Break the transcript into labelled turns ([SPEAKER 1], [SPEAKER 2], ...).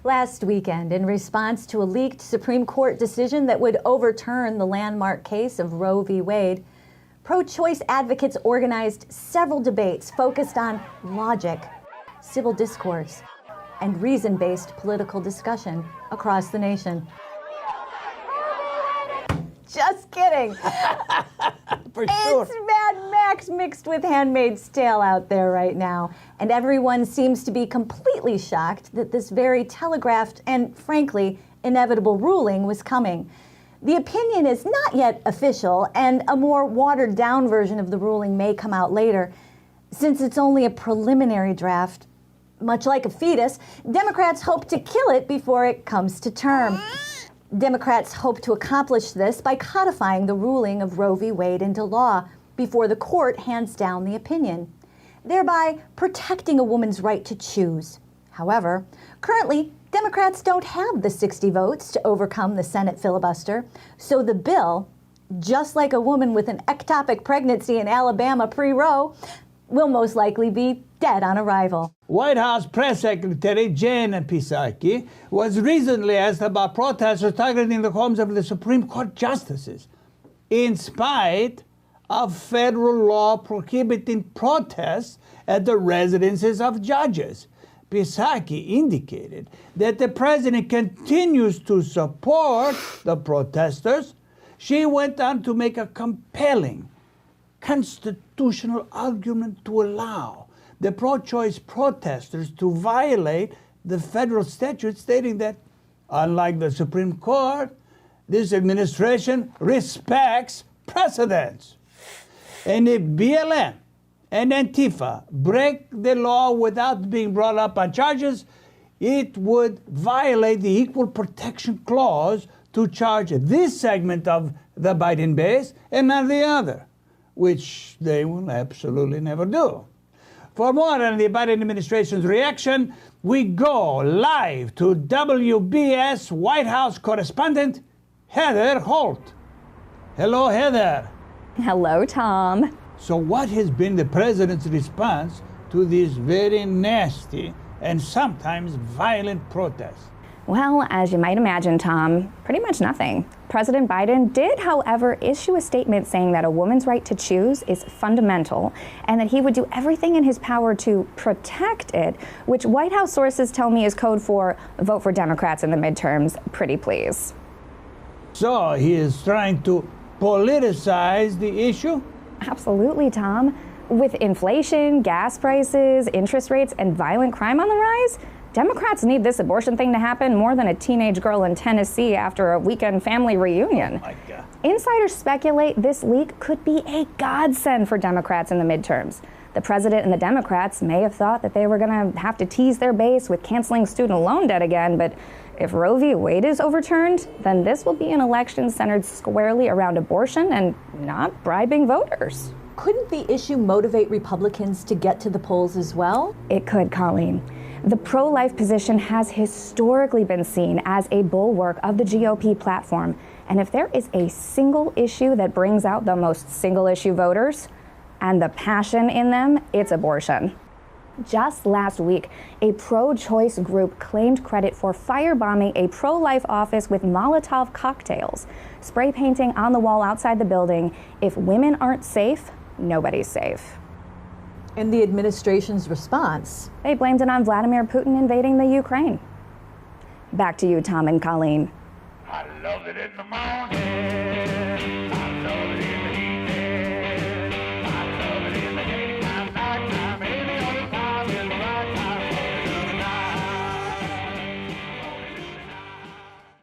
[SPEAKER 1] Last weekend, in response to a leaked Supreme Court decision that would overturn the landmark case of Roe v. Wade, pro-choice advocates organized several debates focused on logic, civil discourse, and reason-based political discussion across the nation. Just kidding.
[SPEAKER 2] For sure.
[SPEAKER 1] It's Mad Max mixed with Handmaid's Tale out there right now, and everyone seems to be completely shocked that this very telegraphed and, frankly, inevitable ruling was coming. The opinion is not yet official, and a more watered-down version of the ruling may come out later. Since it's only a preliminary draft, much like a fetus, Democrats hope to kill it before it comes to term. Democrats hope to accomplish this by codifying the ruling of Roe v. Wade into law before the court hands down the opinion, thereby protecting a woman's right to choose. However, currently, Democrats don't have the 60 votes to overcome the Senate filibuster, so the bill, just like a woman with an ectopic pregnancy in Alabama pre-Roe, will most likely be dead on arrival.
[SPEAKER 2] White House Press Secretary Jen Psaki was recently asked about protesters targeting the homes of the Supreme Court justices, in spite of federal law prohibiting protests at the residences of judges. Psaki indicated that the president continues to support the protesters. She went on to make a compelling constitutional argument to allow the pro-choice protesters to violate the federal statute, stating that, unlike the Supreme Court, this administration respects precedents. And if BLM and Antifa break the law without being brought up on charges, it would violate the Equal Protection Clause to charge this segment of the Biden base and not the other, which they will absolutely never do. For more on the Biden administration's reaction, we go live to WBS White House correspondent Heather Holt. Hello, Heather.
[SPEAKER 3] Hello, Tom.
[SPEAKER 2] So what has been the president's response to these very nasty and sometimes violent protests?
[SPEAKER 3] Well, as you might imagine, Tom, pretty much nothing. President Biden did, however, issue a statement saying that a woman's right to choose is fundamental and that he would do everything in his power to protect it, which White House sources tell me is code for vote for Democrats in the midterms, pretty please.
[SPEAKER 2] So he is trying to politicize the issue?
[SPEAKER 3] Absolutely, Tom. With inflation, gas prices, interest rates, and violent crime on the rise, Democrats need this abortion thing to happen more than a teenage girl in Tennessee after a weekend family reunion.
[SPEAKER 2] Oh my God.
[SPEAKER 3] Insiders speculate this leak could be a godsend for Democrats in the midterms. The president and the Democrats may have thought that they were going to have to tease their base with canceling student loan debt again, but if Roe v. Wade is overturned, then this will be an election centered squarely around abortion and not bribing voters.
[SPEAKER 1] Couldn't the issue motivate Republicans to get to the polls as well?
[SPEAKER 3] It could, Colleen. The pro-life position has historically been seen as a bulwark of the GOP platform. And if there is a single issue that brings out the most single-issue voters and the passion in them, it's abortion. Just last week, a pro-choice group claimed credit for firebombing a pro-life office with Molotov cocktails, spray painting on the wall outside the building, "If women aren't safe, nobody's safe."
[SPEAKER 1] And the administration's response?
[SPEAKER 3] They blamed it on Vladimir Putin invading the Ukraine. Back to you, Tom and Colleen.
[SPEAKER 2] I love it in the morning.